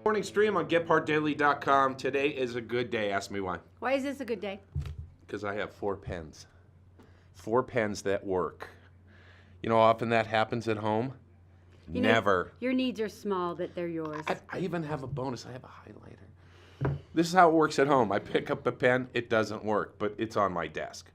Morning stream on GetPartDaily.com. Today is a good day. Ask me why. Why is this a good day? Because I have 4 pens. 4 pens that work. You know how often that happens at home? Never. Your needs are small, but they're yours. I even have a bonus. I have a highlighter. This is how it works at home. I pick up a pen. It doesn't work, but it's on my desk.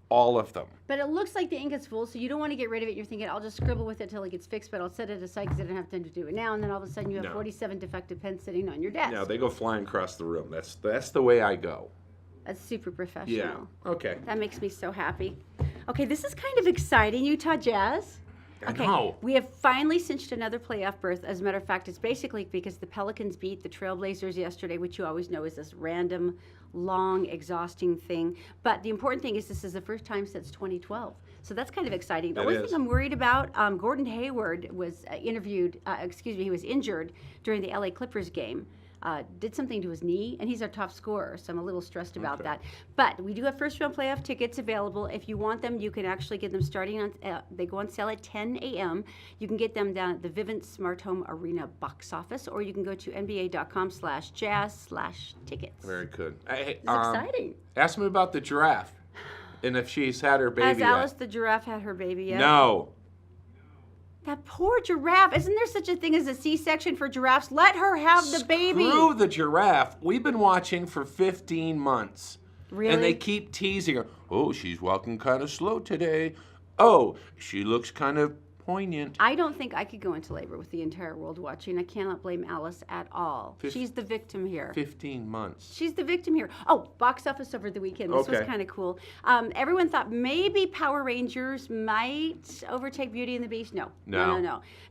All of them. But it looks like the ink is full, so you don't want to get rid of it. You're thinking, I'll just scribble with it till it gets fixed, but I'll set it aside because I don't have time to do it now. And then all of a sudden you have 47 defective pens sitting on your desk. No, they go flying across the room. That's the way I go. That's super professional. Yeah. Okay. That makes me so happy. Okay, this is kind of exciting, Utah Jazz. Okay, know. we have finally cinched another playoff berth. As a matter of fact, it's basically because the Pelicans beat the Trailblazers yesterday, which you always know is this random, long, exhausting thing. But the important thing is this is the first time since 2012. So that's kind of exciting. The only thing I'm worried about, Gordon Hayward was he was injured during the LA Clippers game. Did something to his knee, and he's our top scorer, so I'm a little stressed about that. But we do have first-round playoff tickets available. If you want them, you can actually get them starting on, they go on sale at 10 a.m. You can get them down at the Vivint Smart Home Arena box office, or you can go to nba.com/jazz/tickets. Very good. It's exciting. Ask me about the giraffe, and if she's had her baby Has yet. Alice the giraffe had her baby yet? No. That poor giraffe. Isn't there such a thing as a C-section for giraffes? Let her have the baby. Screw the giraffe. We've been watching for 15 months. Really? And they keep teasing her. Oh, she's walking kind of slow today. Oh, she looks kind of poignant. I don't think I could go into labor with the entire world watching. I cannot blame Alice at all. She's the victim here. 15 months. She's the victim here. Oh, box office over the weekend. This was kind of cool. Everyone thought maybe Power Rangers might overtake Beauty and the Beast. No.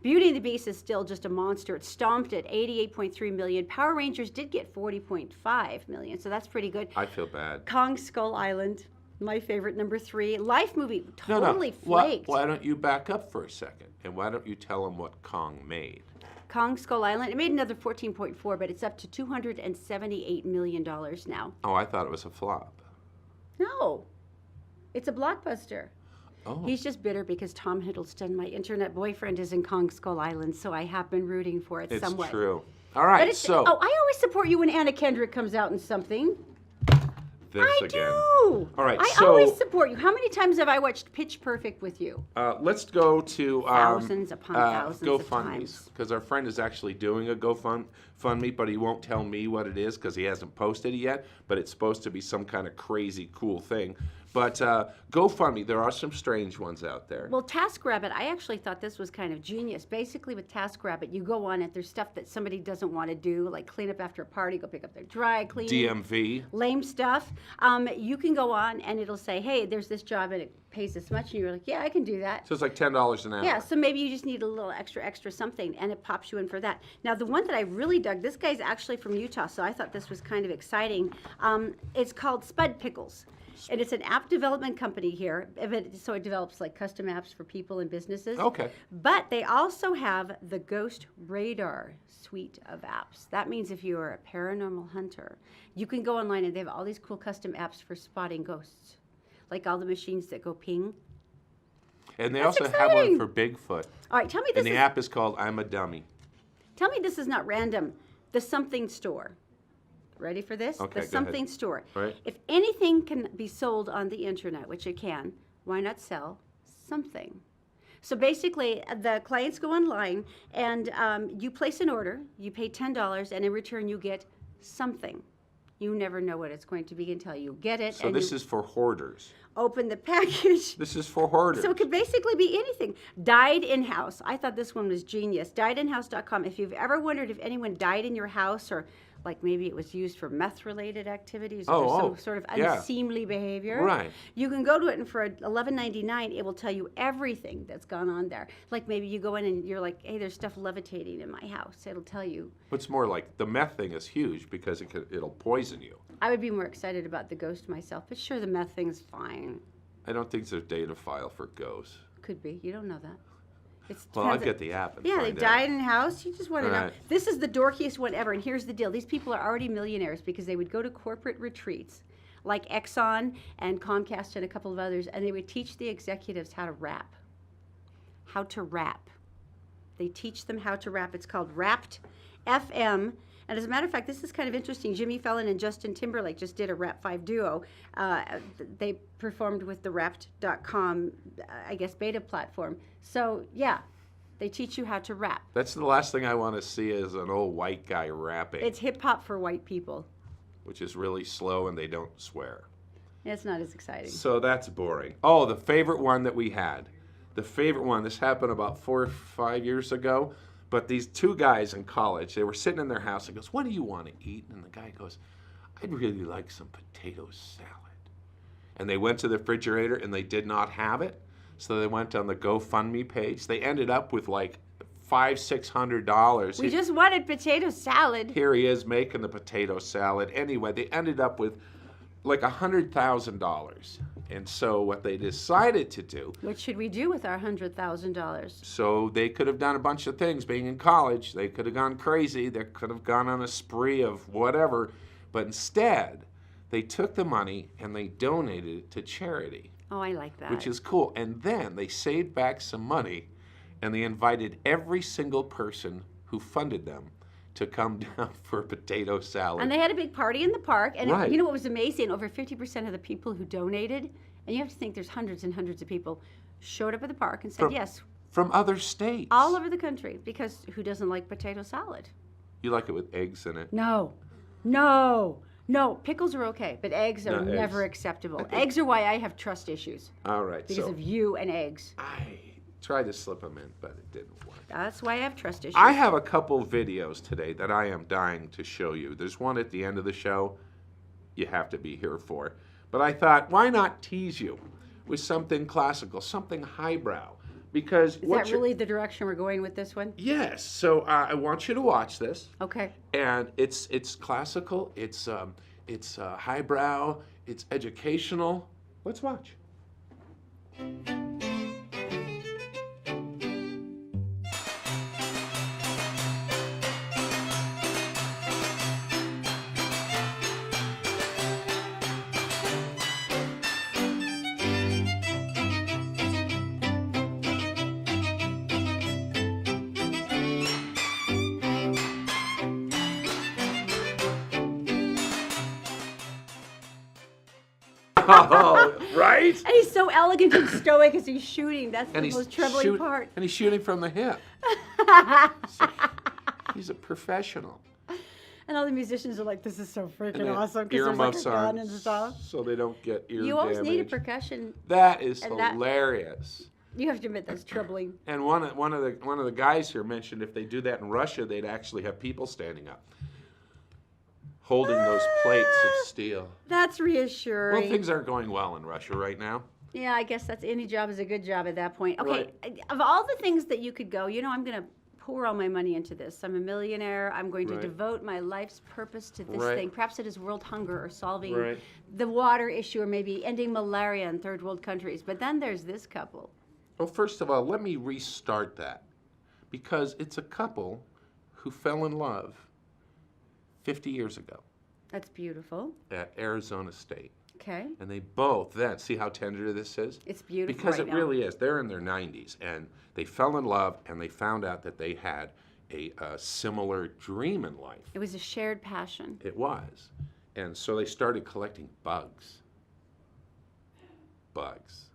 Beauty and the Beast is still just a monster. It stomped at 88.3 million. Power Rangers did get 40.5 million, so that's pretty good. I feel bad. Kong Skull Island, my favorite, number 3. Life movie, totally flaked. Why don't you back up for a second? And why don't you tell them what Kong made? Kong Skull Island, it made another 14.4, but it's up to $278 million now. Oh, I thought it was a flop. No, it's a blockbuster. Oh. He's just bitter because Tom Hiddleston, my internet boyfriend, is in Kong Skull Island, so I have been rooting for it somewhat. It's true. All right, I always support you when Anna Kendrick comes out in something. I do. All right, I always support you. How many times have I watched Pitch Perfect with you? Let's go to thousands upon thousands of times. Because our friend is actually doing a GoFundMe, but he won't tell me what it is because he hasn't posted it yet. But it's supposed to be some kind of crazy cool thing. But GoFundMe, there are some strange ones out there. Well, TaskRabbit, I actually thought this was kind of genius. Basically, with TaskRabbit, you go on it. There's stuff that somebody doesn't want to do, like clean up after a party, go pick up their dry cleaning. DMV. Lame stuff. You can go on, and it'll say, hey, there's this job, and it pays this much. And you're like, yeah, I can do that. So it's like $10 an hour. Yeah, so maybe you just need a little extra something, and it pops you in for that. Now, the one that I really dug, this guy's actually from Utah, so I thought this was kind of exciting. It's called Spud Pickles. And it's an app development company here, so it develops like custom apps for people and businesses. Okay. But they also have the Ghost Radar suite of apps. That means if you are a paranormal hunter, you can go online and they have all these cool custom apps for spotting ghosts, like all the machines that go ping. And they also have one for Bigfoot. All right, tell me this. And the app is called I'm a Dummy. Tell me this is not random. The Something Store. Ready for this? Okay, the Something Store. Right. If anything can be sold on the internet, which it can, why not sell something? So basically, the clients go online and you place an order, you pay $10, and in return you get something. You never know what it's going to be until you get it. So this is for hoarders. Open the package. This is for hoarders. So it could basically be anything. Died in house. I thought this one was genius. Diedinhouse.com. If you've ever wondered if anyone died in your house, or like maybe it was used for meth-related activities, or some sort of unseemly behavior. Right. You can go to it, and for $11.99, it will tell you everything that's gone on there. Like maybe you go in and you're like, hey, there's stuff levitating in my house. It'll tell you. What's more, like the meth thing is huge because it'll poison you. I would be more excited about the ghost myself, but sure, the meth thing's fine. I don't think there's a data file for ghosts. Could be. You don't know that. Well, I'll get the app and yeah, find they died in a house. You just want to know. This is the dorkiest one ever, and here's the deal. These people are already millionaires because they would go to corporate retreats like Exxon and Comcast and a couple of others, and they would teach the executives how to rap. How to rap. They teach them how to rap. It's called Wrapped FM. And as a matter of fact, this is kind of interesting. Jimmy Fallon and Justin Timberlake just did a Rap 5 duo. They performed with the Wrapped.com, I guess, beta platform. So, yeah, they teach you how to rap. That's the last thing I want to see is an old white guy rapping. It's hip-hop for white people. Which is really slow and they don't swear. It's not as exciting. So that's boring. Oh, the favorite one that we had. The favorite one, this happened about 4 or 5 years ago, but these two guys in college, they were sitting in their house and goes, what do you want to eat? And the guy goes, I'd really like some potato salad. And they went to the refrigerator and they did not have it. So they went on the GoFundMe page. They ended up with like $500-600. We just wanted potato salad. Here he is making the potato salad. Anyway, they ended up with like $100,000. And so what they decided to do. What should we do with our $100,000? So they could have done a bunch of things. Being in college, they could have gone crazy. They could have gone on a spree of whatever. But instead, they took the money and they donated it to charity. Oh, I like that. Which is cool. And then they saved back some money and they invited every single person who funded them to come down for a potato salad. And they had a big party in the park. And Right. you know what was amazing? Over 50% of the people who donated, and you have to think there's hundreds and hundreds of people, showed up at the park and said yes. From other states. All over the country, because who doesn't like potato salad? You like it with eggs in it? No. No. No. Pickles are okay, but eggs are No, never eggs. acceptable. Eggs are why I have trust issues. All right. Because of you and eggs. I tried to slip them in, but it didn't work. That's why I have trust issues. I have a couple videos today that I am dying to show you. There's one at the end of the show you have to be here for. But I thought, why not tease you with something classical, something highbrow? Because Is that really the direction we're going with this one? Yes. So I want you to watch this. Okay. And it's classical, it's highbrow, it's educational. Let's watch. Oh, right? And he's so elegant and stoic as he's shooting. That's And the most troubling part. And he's shooting from the hip. So he's a professional. And all the musicians are like, this is so And freaking then awesome because there's like a earmuffs gun on and stuff. so they don't get ear You always need a damage. percussion. That is and that- hilarious. You have to admit that's troubling. And one of the guys here mentioned if they do that in Russia, they'd actually have people standing up, holding those plates of steel. That's reassuring. Well, things aren't going well in Russia right now. Yeah, I guess that's any job is a good job at that point. Okay, of all the things that you could go, I'm going to pour all my money into this. I'm a millionaire. I'm going to Right. devote my life's purpose to this Right. thing. Perhaps it is world hunger or solving Right. the water issue or maybe ending malaria in third world countries. But then there's this couple. Well, first of all, let me restart that because it's a couple who fell in love 50 years ago That's beautiful. at Arizona State. Okay. And they both then, see how tender this is? It's beautiful Because right it now. really is. They're in their 90s and they fell in love and they found out that they had a similar dream in life. It was a shared passion. It was. And so they started collecting bugs. Bugs.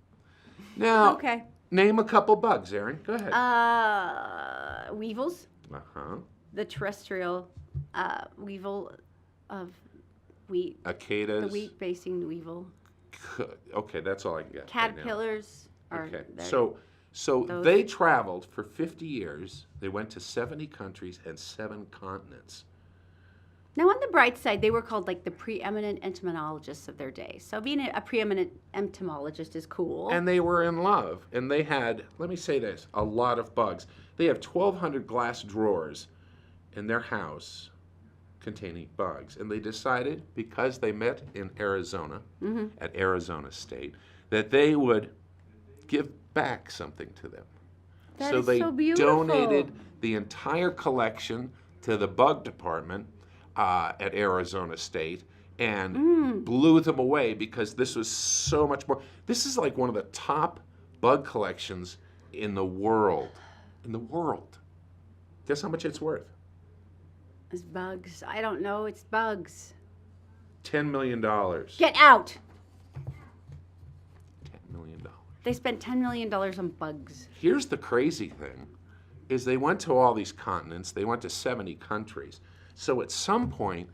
Now, Okay. name a couple bugs, Erin. Go ahead. Weevils, Uh-huh. the terrestrial weevil of wheat, the Cicadas. wheat-basing weevil. Okay, that's all I can get. right now. Caterpillars are Okay, there. so those- they traveled for 50 years. They went to 70 countries and 7 continents. Now, on the bright side, they were called like the preeminent entomologists of their day. So being a preeminent entomologist is cool. And they were in love. And they had, let me say this, a lot of bugs. They have 1,200 glass drawers in their house containing bugs. And they decided, because they met in Arizona, at Arizona State, that they would give back something to them. That so is they so beautiful. donated the entire collection to the bug department at Arizona State and blew them away because this was so much more. This is like one of the top bug collections in the world. In the world. Guess how much it's worth? It's bugs. I don't know. It's bugs. $10 million. Get out. $10 million. They spent $10 million on bugs. Here's the crazy thing, is they went to all these continents. They went to 70 countries. So at some point,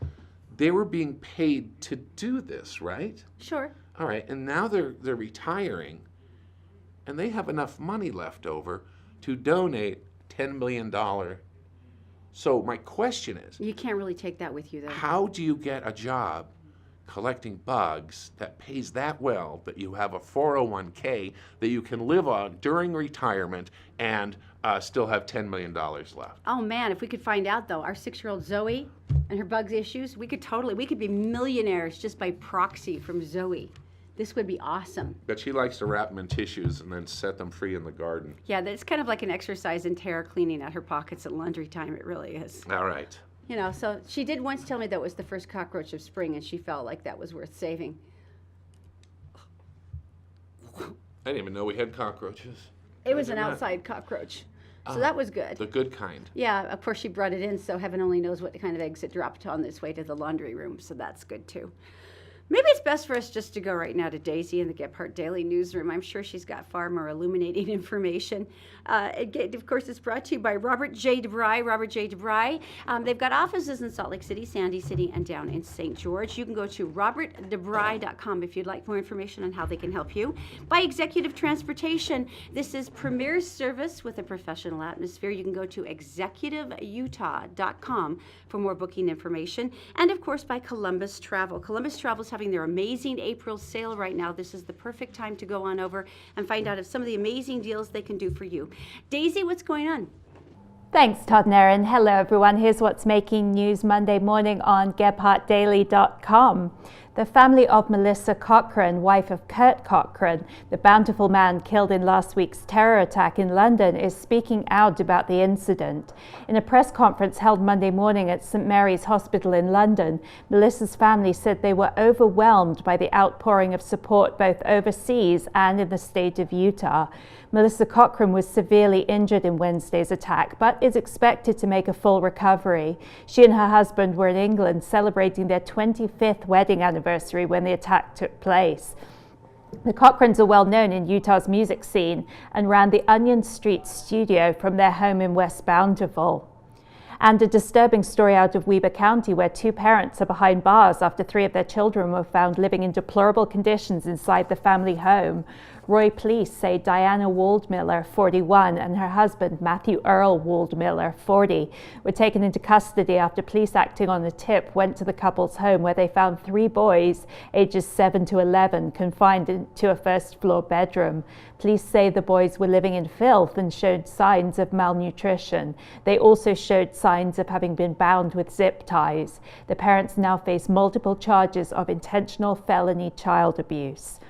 they were being paid to do this, right? Sure. All right, and now they're retiring, and they have enough money left over to donate $10 million. So my question is, You can't really take that with you, though. how do you get a job collecting bugs that pays that well that you have a 401k that you can live on during retirement and still have $10 million left? Oh, man, if we could find out, though, our 6-year-old Zoe and her bugs issues, we could be millionaires just by proxy from Zoe. This would be awesome. But she likes to wrap them in tissues and then set them free in the garden. Yeah, that's kind of like an exercise in terror cleaning out her pockets at laundry time. It really is. All right. You know, so she did once tell me that was the first cockroach of spring, and she felt like that was worth saving. I didn't even know we had cockroaches. It was I an did not. outside cockroach. So that was good. The good kind. Yeah, of course she brought it in, so heaven only knows what kind of eggs it dropped on its way to the laundry room, so that's good too. Maybe it's best for us just to go right now to Daisy in the Gephardt Daily Newsroom. I'm sure she's got far more illuminating information. Of course, it's brought to you by Robert J. DeVry. Robert J. DeVry. They've got offices in Salt Lake City, Sandy City, and down in St. George. You can go to robertdebry.com if you'd like more information on how they can help you. By Executive Transportation. This is premier service with a professional atmosphere. You can go to executiveutah.com for more booking information. And of course, by Columbus Travel. Columbus Travel is having their amazing April sale right now. This is the perfect time to go on over and find out of some of the amazing deals they can do for you. Daisy, what's going on? Thanks, Todd and Erin. Hello, everyone. Here's what's making news Monday morning on GephardtDaily.com. The family of Melissa Cochran, wife of Kurt Cochran, the bountiful man killed in last week's terror attack in London, is speaking out about the incident. In a press conference held Monday morning at St Mary's Hospital in London, Melissa's family said they were overwhelmed by the outpouring of support both overseas and in the state of Utah. Melissa Cochran was severely injured in Wednesday's attack, but is expected to make a full recovery. She and her husband were in England celebrating their 25th wedding anniversary when the attack took place. The Cochrans are well known in Utah's music scene and ran the Onion Street studio from their home in West Bountiful. And a disturbing story out of Weber County, where 2 parents are behind bars after 3 of their children were found living in deplorable conditions inside the family home. Roy police say Diana Waldmiller, 41, and her husband, Matthew Earl Waldmiller, 40, were taken into custody after police acting on a tip went to the couple's home, where they found 3 boys, ages 7 to 11, confined into a first-floor bedroom. Police say the boys were living in filth and showed signs of malnutrition. They also showed signs of having been bound with zip ties. The parents now face multiple charges of intentional felony child abuse.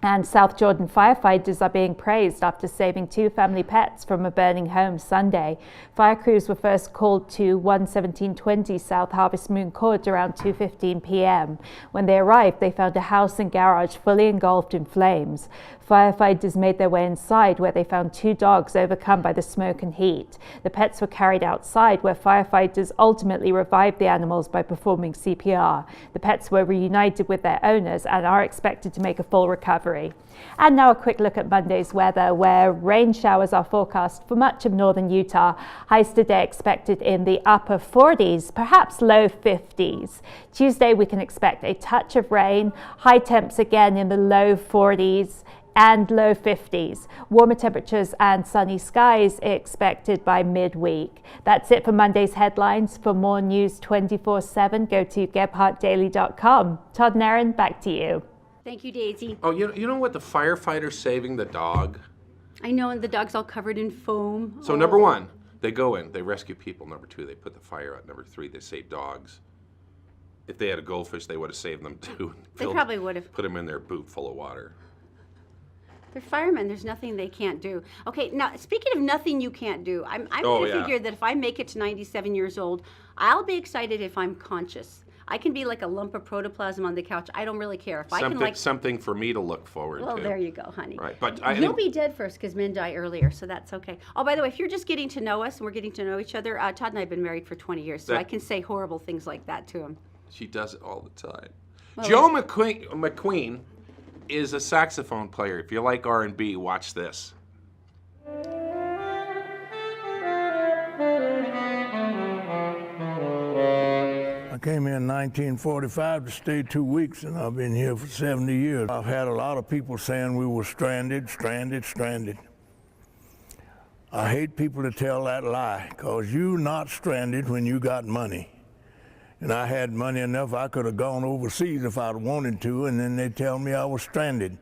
And South Jordan firefighters are being praised after saving 2 family pets from a burning home Sunday. Fire crews were first called to 11720 South Harvest Moon Court around 2:15 p.m. When they arrived, they found a house and garage fully engulfed in flames. Firefighters made their way inside, where they found 2 dogs overcome by the smoke and heat. The pets were carried outside, where firefighters ultimately revived the animals by performing CPR. The pets were reunited with their owners and are expected to make a full recovery. And now a quick look at Monday's weather, where rain showers are forecast for much of northern Utah. Highs today expected in the upper 40s, perhaps low 50s. Tuesday we can expect a touch of rain, high temps again in the low 40s and low 50s. Warmer temperatures and sunny skies expected by midweek. That's it for Monday's headlines. For more news 24/7, go to GephardtDaily.com. Todd and Erin, back to you. Thank you, Daisy. Oh, you know what? The firefighter's saving the dog. I know, and the dog's all covered in foam. So number 1, they go in, they rescue people. Number 2, they put the fire out. Number 3, they save dogs. If they had a goldfish, they would have saved them too. They probably would have. Put them in their boot full of water. They're firemen. There's nothing they can't do. Okay, now speaking of nothing you can't do, I'm Oh, going to yeah. figure that if I make it to 97 years old, I'll be excited if I'm conscious. I can be like a lump of protoplasm on the couch. I don't really care. If I can like something for me to look forward well, to. there you go, honey. Right, but You'll be dead first because men die earlier, so that's okay. Oh, by the way, if you're just getting to know us and we're getting to know each other, Todd and I have been married for 20 years, so I can say horrible things like that to him. She does it all the time. Well, Joe McQueen is a saxophone player. If you like R&B, watch this. I came here in 1945 to stay 2 weeks, and I've been here for 70 years. I've had a lot of people saying we were stranded. I hate people to tell that lie, because you're not stranded when you got money. And I had money enough I could have gone overseas if I'd wanted to, and then they tell me I was stranded.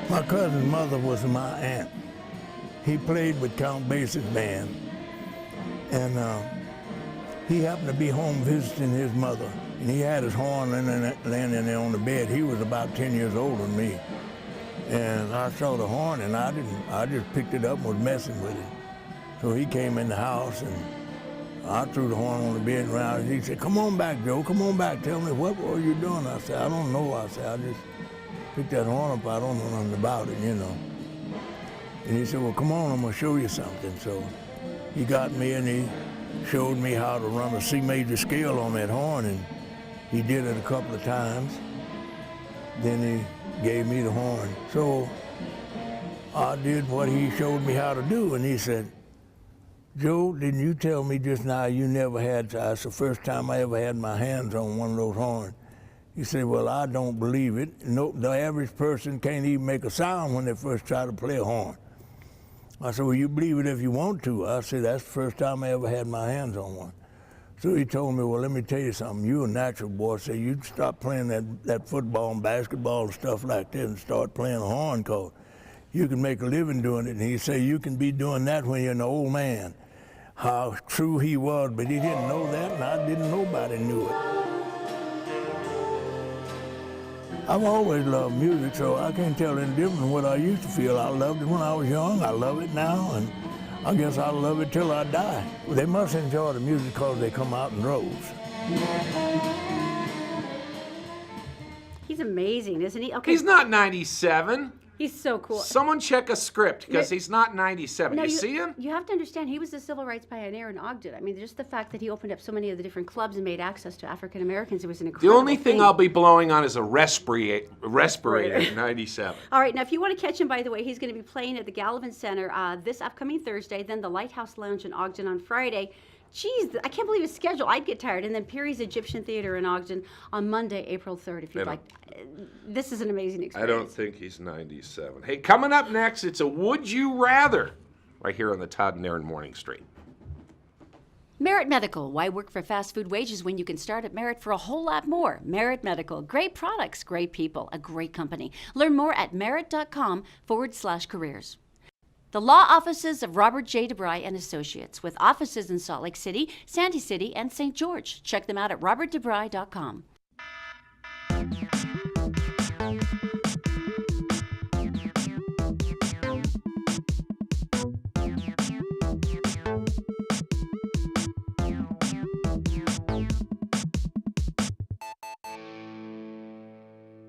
My cousin's mother was my aunt. He played with Count Basie's band, and he happened to be home visiting his mother, and he had his horn laying in there on the bed. He was about 10 years older than me, and I saw the horn, and I just picked it up and was messing with it. So he came in the house, and I threw the horn on the bed around, and he said, "Come on back, Joe, come on back. Tell me, what were you doing?" I said, "I don't know." I said, "I just picked that horn up. I don't know nothing about it, you know." And he said, "Well, come on, I'm gonna show you something." So he got me and he showed me how to run a C major scale on that horn, and he did it a couple of times. Then he gave me the horn. So I did what he showed me how to do, and he said, "Joe, didn't you tell me just now you never had, that's the first time I ever had my hands on one of those horns?" He said, "Well, I don't believe it. No, the average person can't even make a sound when they first try to play a horn." I said, "Well, you believe it if you want to." I said, "That's the first time I ever had my hands on one." So he told me, "Well, let me tell you something. You're a natural boy. So you stop playing that football and basketball and stuff like that and start playing a horn, cause you can make a living doing it." And he said, "You can be doing that when you're an old man." How true he was, but he didn't know that, and I didn't. Nobody knew it. I've always loved music, so I can't tell any difference from what I used to feel. I loved it when I was young. I love it now, and I guess I'll love it till I die. They must enjoy the music because they come out in droves. He's amazing, isn't he? Okay. He's not 97. He's so cool. Someone check a script, because he's not 97. No, you see him? You have to understand, he was a civil rights pioneer in Ogden. I mean, just the fact that he opened up so many of the different clubs and made access to African Americans, it was an The incredible only thing I'll be blowing on is a respirator in 97. All right, now if you want to catch him, by the way, he's going to be playing at the Gallivan Center this upcoming Thursday, then the Lighthouse Lounge in Ogden on Friday. Jeez, I can't believe his schedule. I'd get tired. And then Peary's Egyptian Theater in Ogden on Monday, April 3rd, if you'd like. This is an amazing experience. I don't think he's 97. Hey, coming up next, it's a Would You Rather right here on the Todd and Erin Morning Stream. Merit Medical. Why work for fast food wages when you can start at Merit for a whole lot more? Merit Medical. Great products, great people, a great company. Learn more at merit.com/careers. The law offices of Robert J. DeBry and Associates, with offices in Salt Lake City, Sandy City, and St. George. Check them out at robertdebry.com.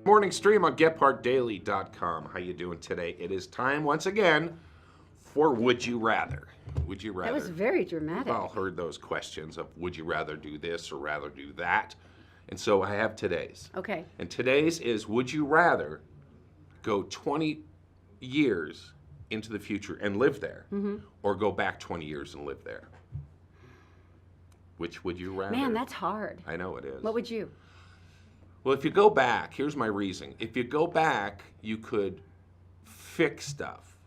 Morning stream on GetPartDaily.com. How you doing today? It is time once again for Would You Rather. Would you rather? That was very dramatic. We've all heard those questions of would you rather do this or rather do that? And so I have today's. Okay. And today's is would you rather go 20 years into the future and live there or go back 20 years and live there? Which would you rather? Man, that's hard. I know it is. What would you? Well, if you go back, here's my reason. If you go back, you could fix stuff.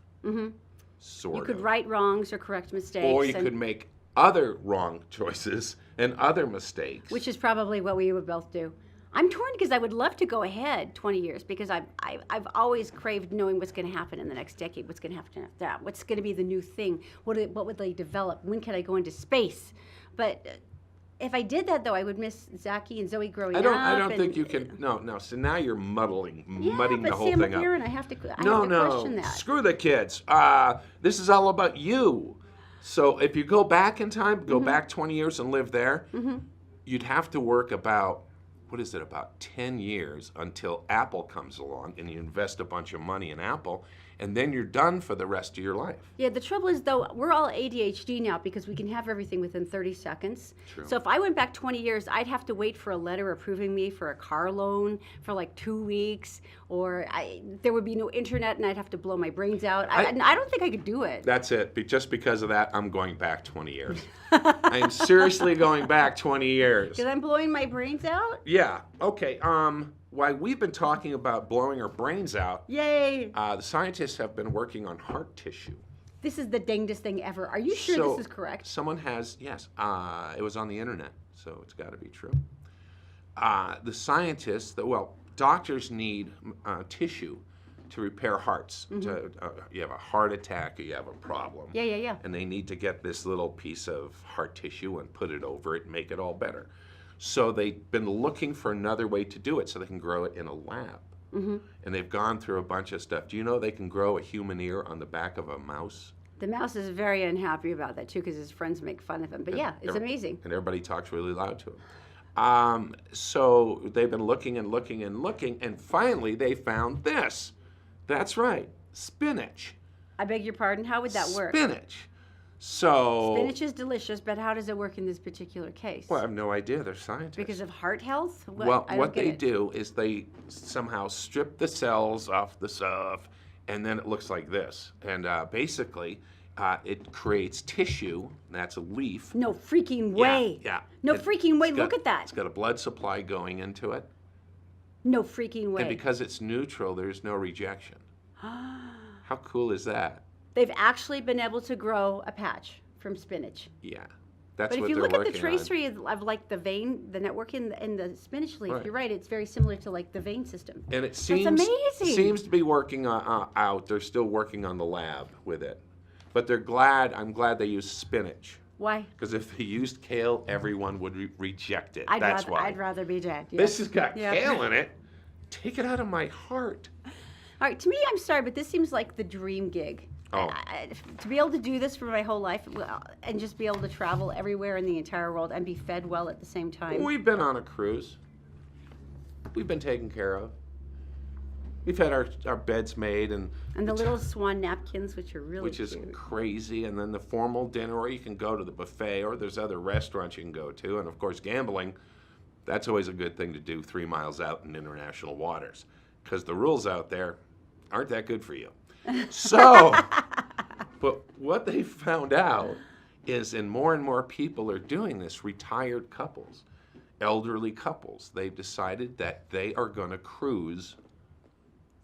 Sort You of. could right wrongs or correct mistakes. Or you could make other wrong choices and other mistakes. Which is probably what we would both do. I'm torn because I would love to go ahead 20 years because I've always craved knowing what's going to happen in the next decade, what's going to happen after that, what's going to be the new thing, what would they develop, when can I go into space? But if I did that, though, I would miss Zachy and Zoe growing up. I don't think you can. No. So now you're mudding the whole I'm a thing up. parent. I have to question that. Screw the kids. This is all about you. So if you go back in time, go back 20 years and live there, you'd have to work about, about 10 years until Apple comes along and you invest a bunch of money in Apple, and then you're done for the rest of your life. Yeah, the trouble is, though, we're all ADHD now because we can have everything within 30 seconds. True. So if I went back 20 years, I'd have to wait for a letter approving me for a car loan for like 2 weeks, or there would be no internet and I'd have to blow my brains out. I don't think I could do it. That's it. Just because of that, I'm going back 20 years. I am seriously going back 20 years. Because I'm blowing my brains out? Yeah. Okay. While we've been talking about blowing our brains out, Yay! the scientists have been working on heart tissue. This is the dangest thing ever. Are you sure So this is correct? Someone has, yes. It was on the internet, so it's got to be true. The scientists, doctors need tissue to repair hearts. You have a heart attack or you have a problem. Yeah. And they need to get this little piece of heart tissue and put it over it and make it all better. So they've been looking for another way to do it so they can grow it in a lab. And they've gone through a bunch of stuff. Do you know they can grow a human ear on the back of a mouse? The mouse is very unhappy about that, too, because his friends make fun of him. But yeah, it's amazing. And everybody talks really loud to him. So they've been looking and looking and looking, and finally they found this. That's right, spinach. I beg your pardon? How would that work? Spinach. So Spinach is delicious, but how does it work in this particular case? Well, I have no idea. They're scientists. Because of heart health? What they do is they somehow strip the cells off the stuff, and then it looks like this. And basically, it creates tissue. That's a leaf. No freaking way. Yeah. No freaking way. Look at that. It's got a blood supply going into it. No freaking way. And because it's neutral, there's no rejection. How cool is that? They've actually been able to grow a patch from spinach. Yeah. That's But what if you they're look at working the tracery of like the vein, the network in the spinach leaf, Right. you're right. It's very similar to like the vein system. And it seems amazing. seems to be working out. They're still working on the lab with it. But they're glad. I'm glad they used spinach. Why? Because if they used kale, everyone would reject it. I'd That's rather be dead. Yeah. This has got Yeah. kale in it. Take it out of my heart. All right, to me, I'm sorry, but this seems like the dream gig. Oh. To be able to do this for my whole life and just be able to travel everywhere in the entire world and be fed well at the same time. We've been on a cruise. We've been taken care of. We've had our beds made and the little swan napkins, which are really which is cute. crazy, and then the formal dinner, or you can go to the buffet, or there's other restaurants you can go to, and of course gambling. That's always a good thing to do 3 miles out in international waters, because the rules out there aren't that good for you. So, but what they found out is, and more people are doing this, retired couples, elderly couples, they've decided that they are going to cruise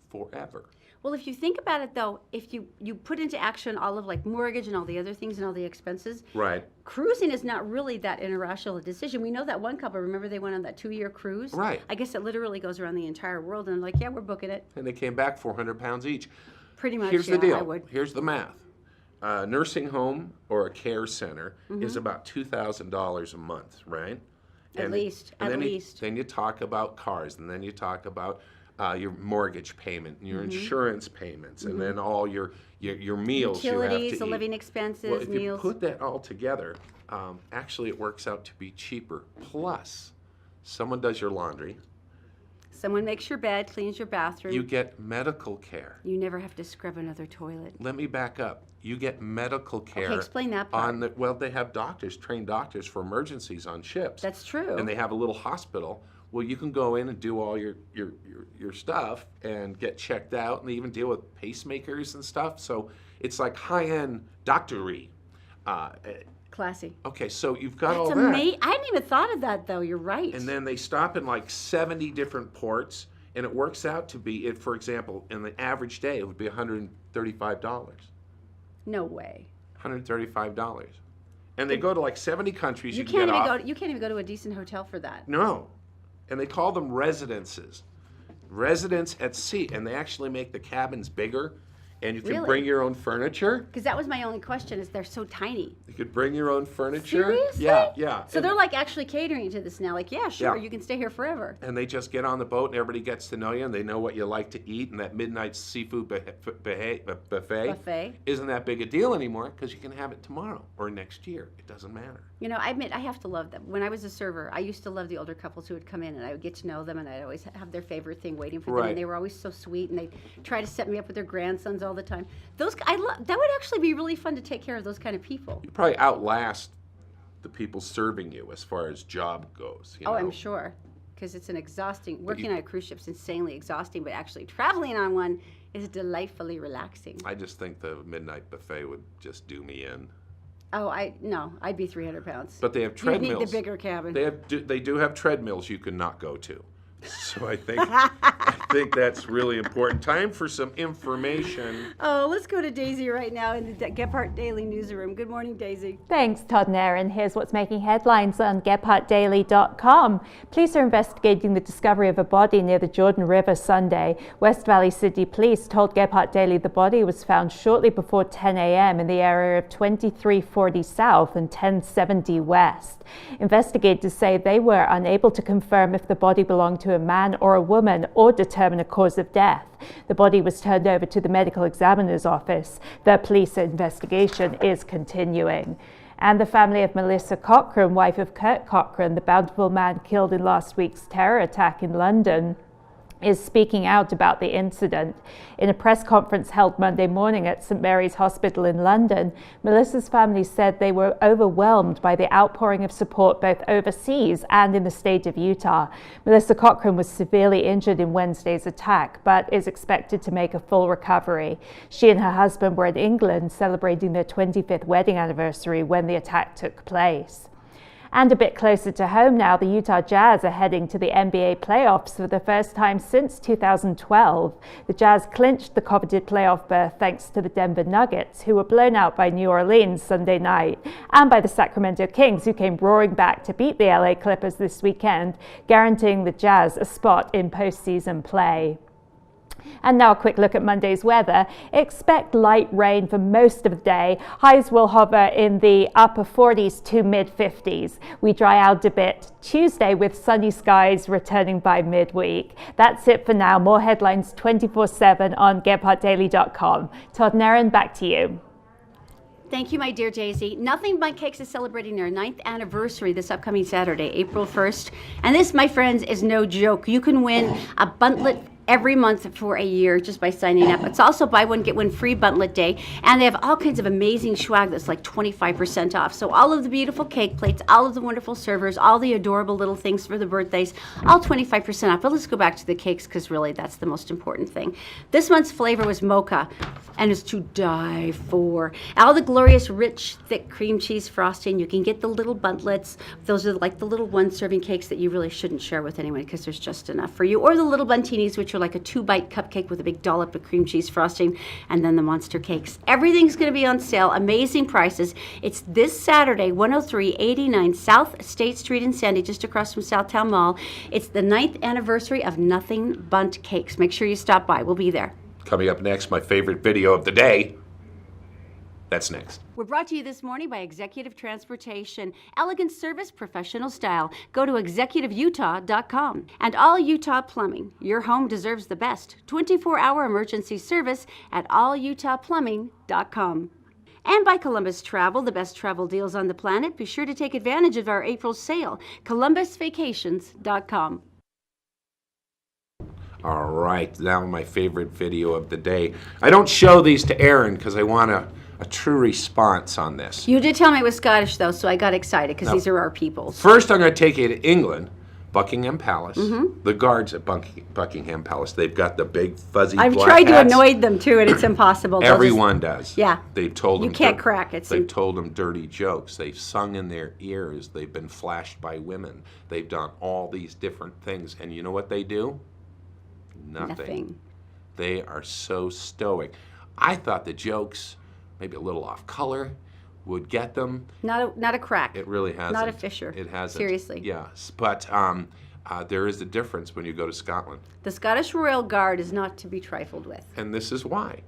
forever. Well, if you think about it, though, if you put into action all of like mortgage and all the other things and all the expenses, Right. cruising is not really that irrational a decision. We know that one couple, remember they went on that 2-year cruise? Right. I guess it literally goes around the entire world, and like, yeah, we're booking it. And they came back 400 pounds each. Pretty much, Here's yeah, the deal. I would. Here's the math. A nursing home or a care center Mm-hmm. is about $2,000 a month, right? At least. Then you talk about cars, and then you talk about your mortgage payment, and your Mm-hmm. insurance payments, and then all your meals you have Utilities, to the eat. living expenses, Well, if you meals. put that all together, actually it works out to be cheaper. Plus, someone does your laundry. Someone makes your bed, cleans your bathroom. You get medical care. You never have to scrub another toilet. Let me back up. You get medical care. explain that part. They have doctors, trained doctors for emergencies on ships. That's true. And they have a little hospital. Well, you can go in and do all your stuff and get checked out, and they even deal with pacemakers and stuff. So it's like high-end doctory. Classy. Okay, so you've got all That's that. amazing. I hadn't even thought of that, though. You're right. And then they stop in like 70 different ports, and it works out to be, for example, in the average day, it would be $135. No way. $135. And they go to like 70 countries. You can can't get even off. go. You can't even go to a decent hotel for that. No. And they call them residences. Residence at sea. And they actually make the cabins bigger. And you can Really? bring your own furniture. Because that was my only question, is they're so tiny. You could bring your own furniture. Seriously? Yeah, yeah. So And- they're like actually catering to this now. Like, yeah, sure, Yeah. you can stay here forever. and they just get on the boat and everybody gets to know you and they know what you like to eat, and that midnight seafood buffet isn't that big a deal anymore because you can have it tomorrow or next year. It doesn't matter. You know, I admit I have to love them. When I was a server, I used to love the older couples who would come in, and I would get to know them, and I'd always have their favorite thing waiting for them, Right. and they were always so sweet, and they try to set me up with their grandsons all the time. That would actually be really fun to take care of those kind of people. You probably outlast the people serving you as far as job goes. You Oh, know? I'm sure, because it's an exhausting. Working on a cruise ship's insanely exhausting, but actually traveling on one is delightfully relaxing. I just think the midnight buffet would just do me in. Oh, I'd be 300 pounds. But they have You'd treadmills. need the bigger cabin. They do have treadmills you can not go to. So I think that's really important. Time for some information. Oh, let's go to Daisy right now in the Gephardt Daily newsroom. Good morning, Daisy. Thanks, Todd and Erin. Here's what's making headlines on GephartDaily.com. Police are investigating the discovery of a body near the Jordan River Sunday. West Valley City Police told Gephardt Daily the body was found shortly before 10 a.m. in the area of 2340 South and 1070 West. Investigators say they were unable to confirm if the body belonged to a man or a woman or determine a cause of death. The body was turned over to the medical examiner's office. The police investigation is continuing. And the family of Melissa Cochran, wife of Kurt Cochran, the bountiful man killed in last week's terror attack in London, is speaking out about the incident. In a press conference held Monday morning at St Mary's Hospital in London, Melissa's family said they were overwhelmed by the outpouring of support both overseas and in the state of Utah. Melissa Cochran was severely injured in Wednesday's attack, but is expected to make a full recovery. She and her husband were in England celebrating their 25th wedding anniversary when the attack took place. And a bit closer to home now, the Utah Jazz are heading to the NBA playoffs for the first time since 2012. The Jazz clinched the coveted playoff berth thanks to the Denver Nuggets, who were blown out by New Orleans Sunday night, and by the Sacramento Kings, who came roaring back to beat the LA Clippers this weekend, guaranteeing the Jazz a spot in postseason play. And now a quick look at Monday's weather. Expect light rain for most of the day. Highs will hover in the upper 40s to mid 50s. We dry out a bit Tuesday with sunny skies returning by midweek. That's it for now. More headlines 24/7 on GephartDaily.com. Todd and Erin, back to you. Thank you, my dear Daisy. Nothing But Cakes is celebrating their 9th anniversary this upcoming Saturday, April 1st. And this, my friends, is no joke. You can win a buntlet every month for a year just by signing up. It's also buy one, get one free buntlet day. And they have all kinds of amazing swag that's like 25% off. So all of the beautiful cake plates, all of the wonderful servers, all the adorable little things for the birthdays, all 25% off. But let's go back to the cakes because really that's the most important thing. This month's flavor was mocha and it's to die for. All the glorious, rich, thick cream cheese frosting. You can get the little buntlets. Those are like the little one-serving cakes that you really shouldn't share with anyone because there's just enough for you. Or the little buntinis, which are like a 2-bite cupcake with a big dollop of cream cheese frosting, and then the monster cakes. Everything's going to be on sale. Amazing prices. It's this Saturday, 10389 South State Street in Sandy, just across from Southtown Mall. It's the 9th anniversary of Nothing Bundt Cakes. Make sure you stop by. We'll be there. Coming up next, my favorite video of the day. That's next. We're brought to you this morning by Executive Transportation. Elegant service, professional style. Go to executiveutah.com. And All Utah Plumbing. Your home deserves the best. 24-hour emergency service at allutahplumbing.com. And by Columbus Travel, the best travel deals on the planet. Be sure to take advantage of our April sale. columbusvacations.com. All right, now my favorite video of the day. I don't show these to Erin because I want a true response on this. You did tell me it was Scottish, though, so I got excited because these are our peoples. First, I'm going to take you to England, Buckingham Palace. The guards at Buckingham Palace, they've got the big fuzzy I've black tried to hats. annoy them, too, and it's impossible. They'll Everyone does. Yeah. They've told them. You can't crack it. They've told them dirty jokes. They've sung in their ears. They've been flashed by women. They've done all these different things. And you know what they do? Nothing. They are so stoic. I thought the jokes, maybe a little off color, would get them. Not a crack. It really hasn't. Not a Fisher. It hasn't. Seriously. Yes, but there is a difference when you go to Scotland. The Scottish Royal Guard is not to be trifled with. And this is why.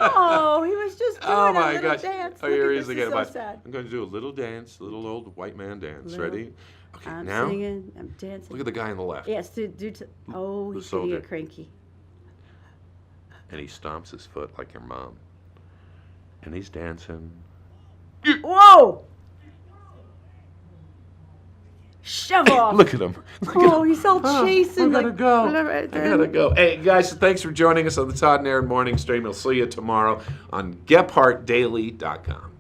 Oh, he was just doing Oh a my little gosh. dance. Oh, Look here at he is this, again. it's so sad. I'm going to do a little dance, little old white man dance. Little- Ready? Okay, I'm now singing, I'm dancing. look at the guy on the left. Yes, oh, The he's going to soldier. get cranky. And he stomps his foot like your mom. And he's dancing. Whoa! Shove off! Look at him. Look at Oh, him. he's all chasing. I gotta like, go. whatever. I gotta go. Hey, guys, thanks for joining us on the Todd and Erin Morning Stream. We'll see you tomorrow on GephardtDaily.com.